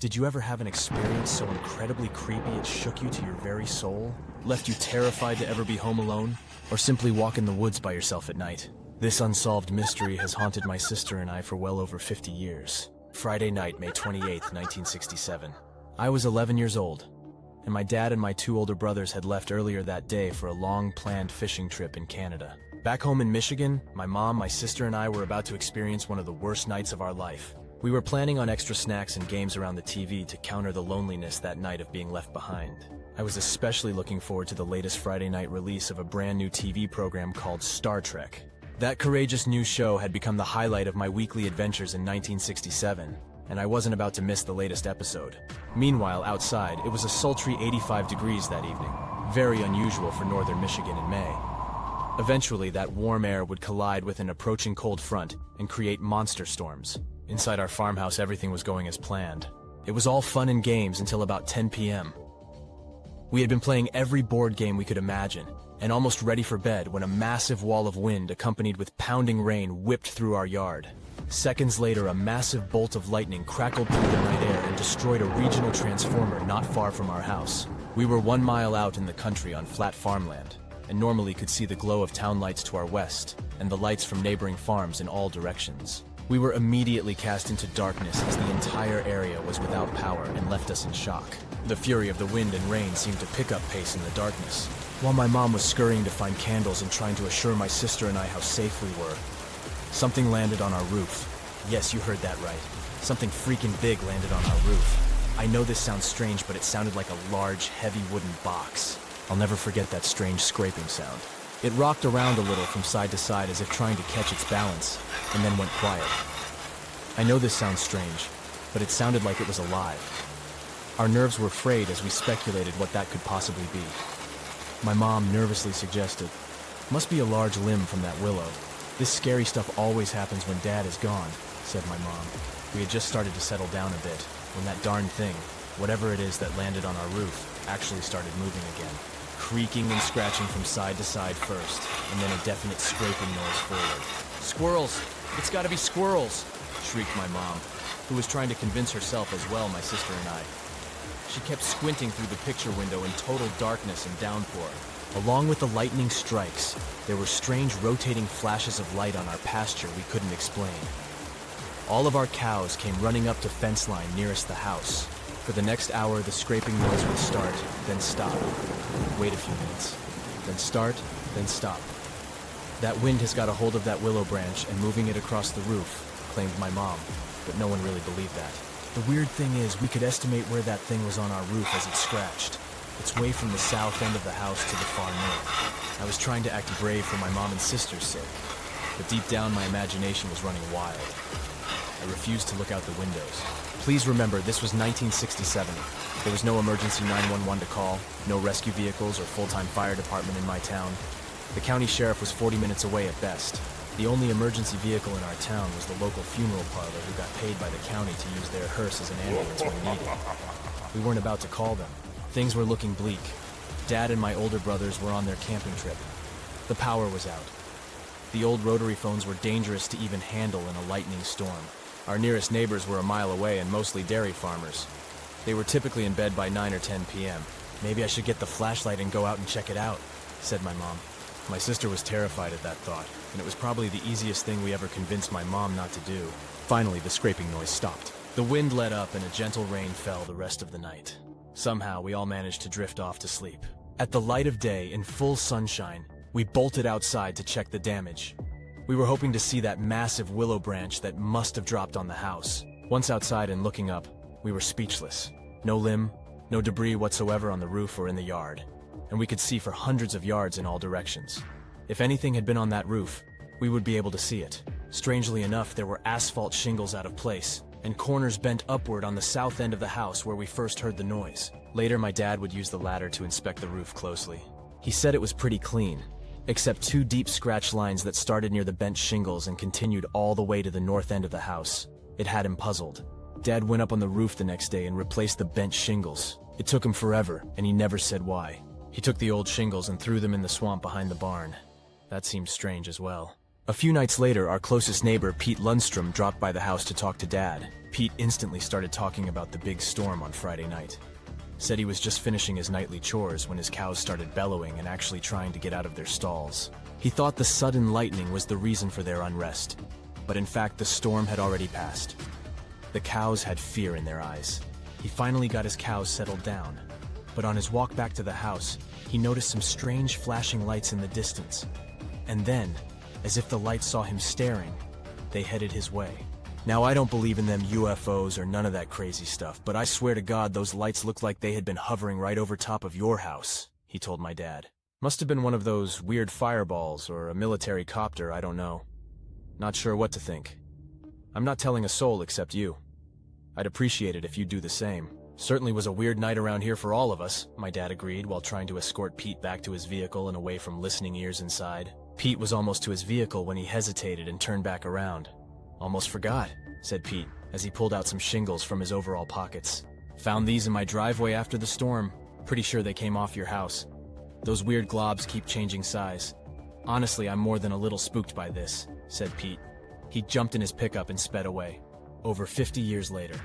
Did you ever have an experience so incredibly creepy it shook you to your very soul? Left you terrified to ever be home alone? Or simply walk in the woods by yourself at night? This unsolved mystery has haunted my sister and I for well over 50 years. Friday night, May 28th, 1967. I was 11 years old, and my dad and my two older brothers had left earlier that day for a long-planned fishing trip in Canada. Back home in Michigan, my mom, my sister, and I were about to experience one of the worst nights of our life. We were planning on extra snacks and games around the TV to counter the loneliness that night of being left behind. I was especially looking forward to the latest Friday night release of a brand new TV program called Star Trek. That courageous new show had become the highlight of my weekly adventures in 1967, and I wasn't about to miss the latest episode. Meanwhile, outside, it was a sultry 85 degrees that evening, very unusual for northern Michigan in May. Eventually, that warm air would collide with an approaching cold front and create monster storms. Inside our farmhouse, everything was going as planned. It was all fun and games until about 10 p.m. We had been playing every board game we could imagine, and almost ready for bed when a massive wall of wind accompanied with pounding rain whipped through our yard. Seconds later, a massive bolt of lightning crackled through the night air and destroyed a regional transformer not far from our house. We were 1 mile out in the country on flat farmland, and normally could see the glow of town lights to our west, and the lights from neighboring farms in all directions. We were immediately cast into darkness as the entire area was without power and left us in shock. The fury of the wind and rain seemed to pick up pace in the darkness. While my mom was scurrying to find candles and trying to assure my sister and I how safe we were, something landed on our roof. Yes, you heard that right. Something freaking big landed on our roof. I know this sounds strange, but it sounded like a large, heavy wooden box. I'll never forget that strange scraping sound. It rocked around a little from side to side as if trying to catch its balance, and then went quiet. I know this sounds strange, but it sounded like it was alive. Our nerves were frayed as we speculated what that could possibly be. My mom nervously suggested, "Must be a large limb from that willow. This scary stuff always happens when Dad is gone," said my mom. We had just started to settle down a bit when that darn thing, whatever it is that landed on our roof, actually started moving again. Creaking and scratching from side to side first, and then a definite scraping noise forward. "Squirrels! It's gotta be squirrels!" shrieked my mom, who was trying to convince herself as well, my sister and I. She kept squinting through the picture window in total darkness and downpour. Along with the lightning strikes, there were strange rotating flashes of light on our pasture we couldn't explain. All of our cows came running up to fence line nearest the house. For the next hour, the scraping noise would start, then stop. Wait a few minutes. Then start, then stop. "That wind has got a hold of that willow branch and moving it across the roof," claimed my mom, but no one really believed that. The weird thing is, we could estimate where that thing was on our roof as it scratched. It's way from the south end of the house to the far north. I was trying to act brave for my mom and sister's sake, but deep down my imagination was running wild. I refused to look out the windows. Please remember, this was 1967. There was no emergency 911 to call, no rescue vehicles or full-time fire department in my town. The county sheriff was 40 minutes away at best. The only emergency vehicle in our town was the local funeral parlor who got paid by the county to use their hearse as an ambulance when needed. We weren't about to call them. Things were looking bleak. Dad and my older brothers were on their camping trip. The power was out. The old rotary phones were dangerous to even handle in a lightning storm. Our nearest neighbors were a mile away and mostly dairy farmers. They were typically in bed by 9 or 10 p.m. "Maybe I should get the flashlight and go out and check it out," said my mom. My sister was terrified at that thought, and it was probably the easiest thing we ever convinced my mom not to do. Finally, the scraping noise stopped. The wind let up and a gentle rain fell the rest of the night. Somehow, we all managed to drift off to sleep. At the light of day, in full sunshine, we bolted outside to check the damage. We were hoping to see that massive willow branch that must have dropped on the house. Once outside and looking up, we were speechless. No limb, no debris whatsoever on the roof or in the yard, and we could see for hundreds of yards in all directions. If anything had been on that roof, we would be able to see it. Strangely enough, there were asphalt shingles out of place, and corners bent upward on the south end of the house where we first heard the noise. Later, my dad would use the ladder to inspect the roof closely. He said it was pretty clean, except two deep scratch lines that started near the bent shingles and continued all the way to the north end of the house. It had him puzzled. Dad went up on the roof the next day and replaced the bent shingles. It took him forever, and he never said why. He took the old shingles and threw them in the swamp behind the barn. That seemed strange as well. A few nights later, our closest neighbor, Pete Lundstrom, dropped by the house to talk to Dad. Pete instantly started talking about the big storm on Friday night. Said he was just finishing his nightly chores when his cows started bellowing and actually trying to get out of their stalls. He thought the sudden lightning was the reason for their unrest, but in fact the storm had already passed. The cows had fear in their eyes. He finally got his cows settled down, but on his walk back to the house, he noticed some strange flashing lights in the distance. And then, as if the lights saw him staring, they headed his way. Now, I don't believe in them UFOs or none of that crazy stuff, but I swear to God those lights looked like they had been hovering right over top of your house, he told my dad. Must have been one of those weird fireballs or a military copter, I don't know. Not sure what to think. I'm not telling a soul except you. I'd appreciate it if you'd do the same. Certainly was a weird night around here for all of us, my dad agreed while trying to escort Pete back to his vehicle and away from listening ears inside. Pete was almost to his vehicle when he hesitated and turned back around. Almost forgot, said Pete, as he pulled out some shingles from his overall pockets. Found these in my driveway after the storm. Pretty sure they came off your house. Those weird globs keep changing size. Honestly, I'm more than a little spooked by this, said Pete. He jumped in his pickup and sped away. Over 50 years later.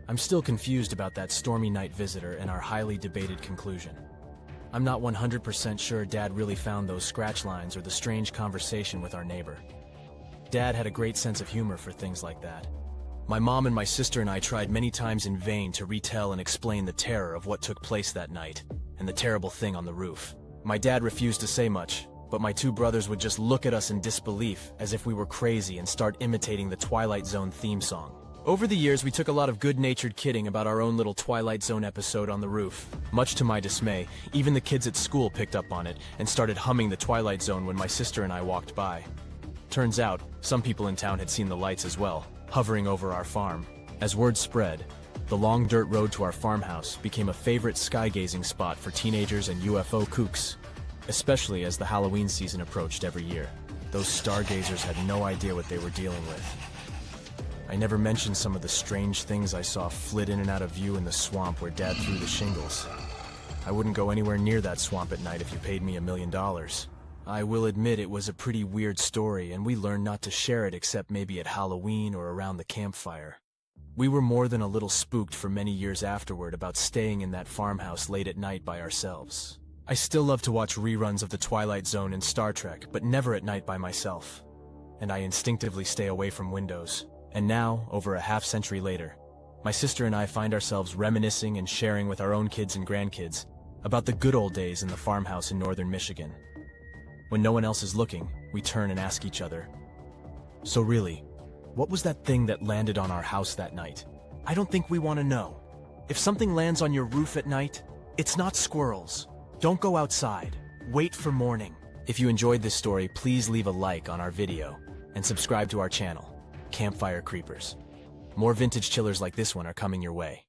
I'm still confused about that stormy night visitor and our highly debated conclusion. I'm not 100% sure Dad really found those scratch lines or the strange conversation with our neighbor. Dad had a great sense of humor for things like that. My mom and my sister and I tried many times in vain to retell and explain the terror of what took place that night and the terrible thing on the roof. My dad refused to say much, but my two brothers would just look at us in disbelief as if we were crazy and start imitating the Twilight Zone theme song. Over the years, we took a lot of good-natured kidding about our own little Twilight Zone episode on the roof. Much to my dismay, even the kids at school picked up on it and started humming the Twilight Zone when my sister and I walked by. Turns out, some people in town had seen the lights as well, hovering over our farm. As word spread, the long dirt road to our farmhouse became a favorite sky-gazing spot for teenagers and UFO kooks, especially as the Halloween season approached every year. Those stargazers had no idea what they were dealing with. I never mentioned some of the strange things I saw flit in and out of view in the swamp where Dad threw the shingles. I wouldn't go anywhere near that swamp at night if you paid me $1 million. I will admit it was a pretty weird story, and we learned not to share it except maybe at Halloween or around the campfire. We were more than a little spooked for many years afterward about staying in that farmhouse late at night by ourselves. I still love to watch reruns of the Twilight Zone and Star Trek, but never at night by myself. And I instinctively stay away from windows. And now, over a half-century later, my sister and I find ourselves reminiscing and sharing with our own kids and grandkids about the good old days in the farmhouse in northern Michigan. When no one else is looking, we turn and ask each other, "So really, what was that thing that landed on our house that night?" I don't think we want to know. If something lands on your roof at night, it's not squirrels. Don't go outside. Wait for morning. If you enjoyed this story, please leave a like on our video and subscribe to our channel, Campfire Creepers. More vintage chillers like this one are coming your way.